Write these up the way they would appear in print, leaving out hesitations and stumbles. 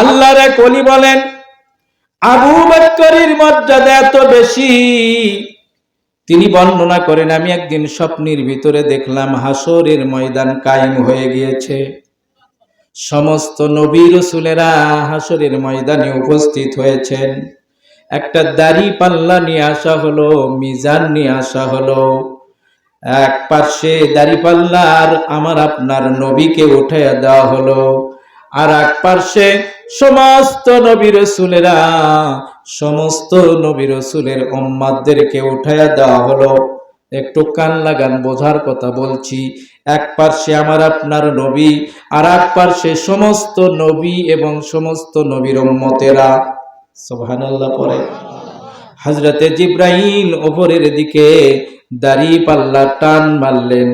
আল্লাহর এক ওলি বলেন, আবু বকরের মর্যাদা এত বেশি, তিনি বর্ণনা করেন, আমি একদিন স্বপ্নের ভিতরে দেখলাম হাসরের ময়দান কায়েম হয়ে গিয়েছে। সমস্ত নবী রাসূলেরা হাসরের ময়দানে উপস্থিত হয়েছেন। একটা দাড়ি পাল্লা নিয়ে আসা হলো, মিজান নিয়ে আসা হলো। এক পাশে দাড়ি পাল্লার আমার আপনার নবীকে উঠাইয়া দেওয়া হলো, আর এক পাশে সমস্ত নবী রাসূলেরা, সমস্ত নবী রাসূলের উম্মতদেরকে উঠাইয়া দেওয়া হলো। একটু কান লাগান, বোঝার কথা বলছি। এক পাশে আমার আপনার নবী, আর এক পাশে সমস্ত নবী এবং সমস্ত নবীর উম্মতেরা। সুবহানাল্লাহ পড়ে। হযরতে জিবরাইল উপরের দিকে দাড়ি পাল্লা টান মারলেন,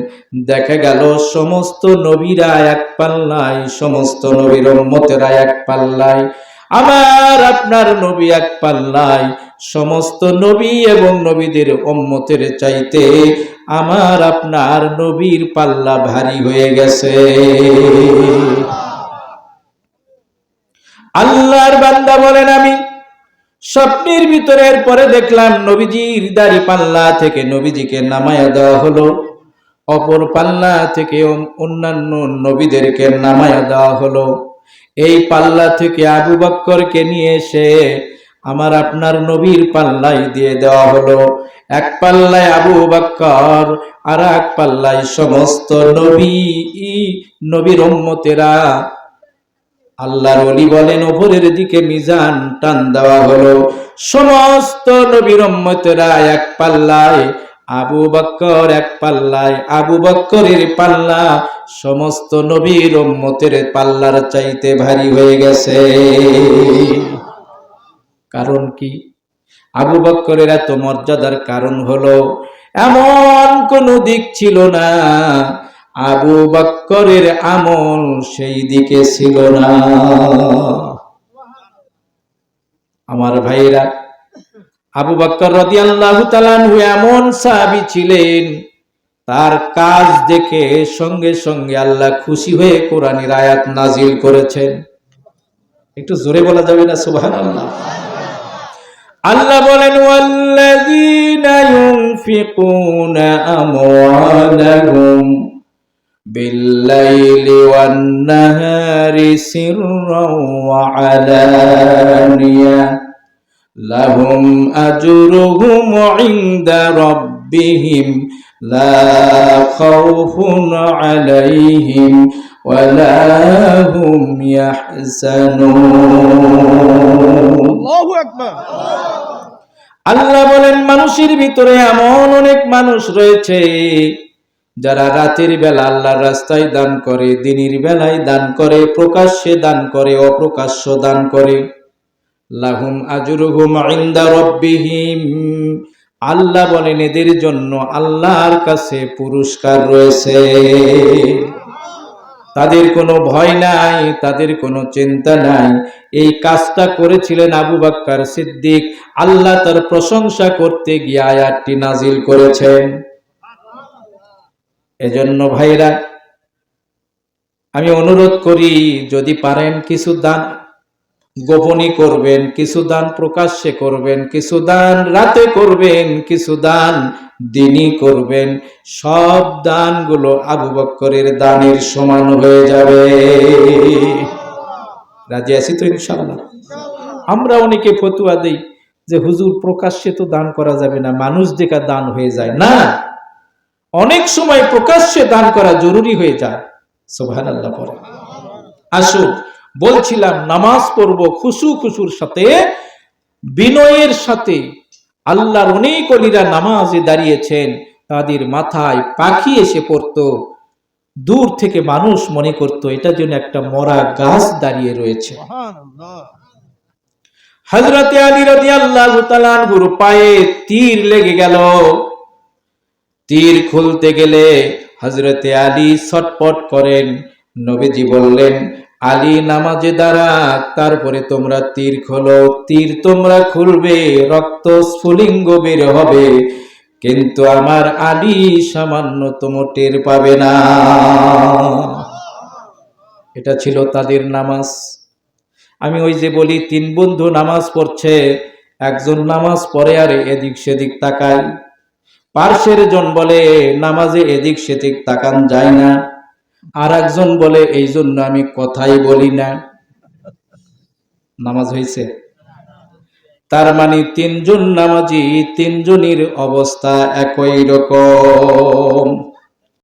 দেখা গেল সমস্ত নবীরা এক পাল্লায়, সমস্ত নবীর উম্মতেরা এক পাল্লায়, আমার আপনার নবী এক পাল্লায়। সমস্ত নবী এবং নবীদের উম্মতের চাইতে আমার আপনার নবীর পাল্লা ভারী হয়ে গেছে। আল্লাহর বান্দা বলেন, আমি স্বপ্নের ভিতরে পরে দেখলাম নবীজির দাড়ি পাল্লা থেকে নবীজিকে নামায়া দেওয়া হলো, অপর পাল্লা থেকে অন্যান্য নবীদেরকে নামায়া দেওয়া হলো। এই পাল্লা থেকে আবু বকরকে নিয়ে এসে আমার আপনার নবীর পাল্লায় দিয়ে দেওয়া হলো। এক পাল্লায় আবু বকর, আর এক পাল্লায় সমস্ত নবীর উম্মতেরা। আল্লাহর ওলি বলেন, উপরের দিকে মিজান টান দেওয়া হলো, সমস্ত নবীর উম্মতেরা এক পাল্লায়, আবু বকর এক পাল্লায়। আবু বকরের পাল্লা সমস্ত নবীর উম্মতের পাল্লার চাইতে ভারী হয়ে গেছে। কারণ কি? আবু বকরের এত মর্যাদার কারণ হলো, এমন কোন দিক ছিল না আবু বকরের আমল সেই দিকে ছিল না। আমার ভাইরা, আবু বকর রাদিয়াল্লাহু তাআলা আনহু এমন সাহাবী ছিলেন, তার কাজ দেখে সঙ্গে সঙ্গে আল্লাহ খুশি হয়ে কোরআনের আয়াত নাজিল করেছেন। একটু জোরে বলা যাবে না সুবহানাল্লাহ? আল্লাহ বলেন, ওয়াল্লাযীনা ইউনফিকুনা আমওয়ালাহুম বিল্লাইলি ওয়ান-নাহারি সিররাও ওয়া আলানিয়া লাহুম আজরুহুম ইনদা রাব্বিহিম লা খাউফুন আলাইহিম ওয়া লা হুম ইয়াহজানুন। আল্লাহু আকবার। আল্লাহ বলেন, মানুষের ভিতরে এমন অনেক মানুষ রয়েছে যারা রাতের বেলা আল্লাহর রাস্তায় দান করে, দিনের বেলায় দান করে, প্রকাশ্যে দান করে, অপ্রকাশ্য দান করে। লাহুম আজরুহুম ইনদা রাব্বিহিম, আল্লাহ বলেন এদের জন্য আল্লাহর কাছে পুরস্কার রয়েছে। তাদের কোনো ভয় নাই, তাদের কোনো চিন্তা নাই। এই কাজটা করেছিলেন আবু বকর সিদ্দিক। আল্লাহ তার প্রশংসা করতে গিয়ে আয়াতটি নাজিল করেছেন। এজন্য ভাইরা, আমি অনুরোধ করি, যদি পারেন কিছু দান গোপনই করবেন, কিছু দান প্রকাশ্যে করবেন, কিছু দান রাতে করবেন, কিছু দান দিনই করবেন। সব দানগুলো আবু বকরের দানের সমান হয়ে যাবে। রাজি আছি তো ইনশাআল্লাহ? আমরা অনেকে ফতোয়া দেই যে হুজুর প্রকাশ্যে তো দান করা যাবে না, মানুষ দেখা দান হয়ে যায় না। অনেক সময় প্রকাশ্যে দান করা জরুরি হয়ে যায়। সুবহানাল্লাহ পড়ে। আসুন, বলছিলাম নামাজ পড়ব খুশুর সাথে, বিনয়ের সাথে। আল্লাহর অনেক ওলিরা নামাজে দাঁড়িয়েছেন, তাদের মাথায় পাখি এসে পড়তো, দূর থেকে মানুষ মনে করতো এটা যেন একটা মরা গাছ দাঁড়িয়ে রয়েছে। হযরতে আলী রাদিয়াল্লাহু তাআলা আনহুর পায়ে তীর লেগে গেল। তীর খুলতে গেলে হযরতে আলী ছটপট করেন। নবীজি বললেন, আলী নামাজে দাঁড়া, তারপরে তোমরা তীর খোলো। তীর তোমরা খুলবে, রক্ত স্ফুলিঙ্গ বের হবে, কিন্তু আমার আলী সামান্যতম টের পাবে না। এটা ছিল তাদের নামাজ। আমি ওই যে বলি 3 বন্ধু নামাজ পড়ছে, একজন নামাজ পড়ে আর এদিক সেদিক তাকায়, পার্শ্বের জন বলে নামাজে এদিক সেদিক তাকান যায় না, আর একজন বলে এই জন্য আমি কথাই বলি না। নামাজ হয়েছে? তার মানে 3 জন নামাজি, 3 জনের অবস্থা একই রকম।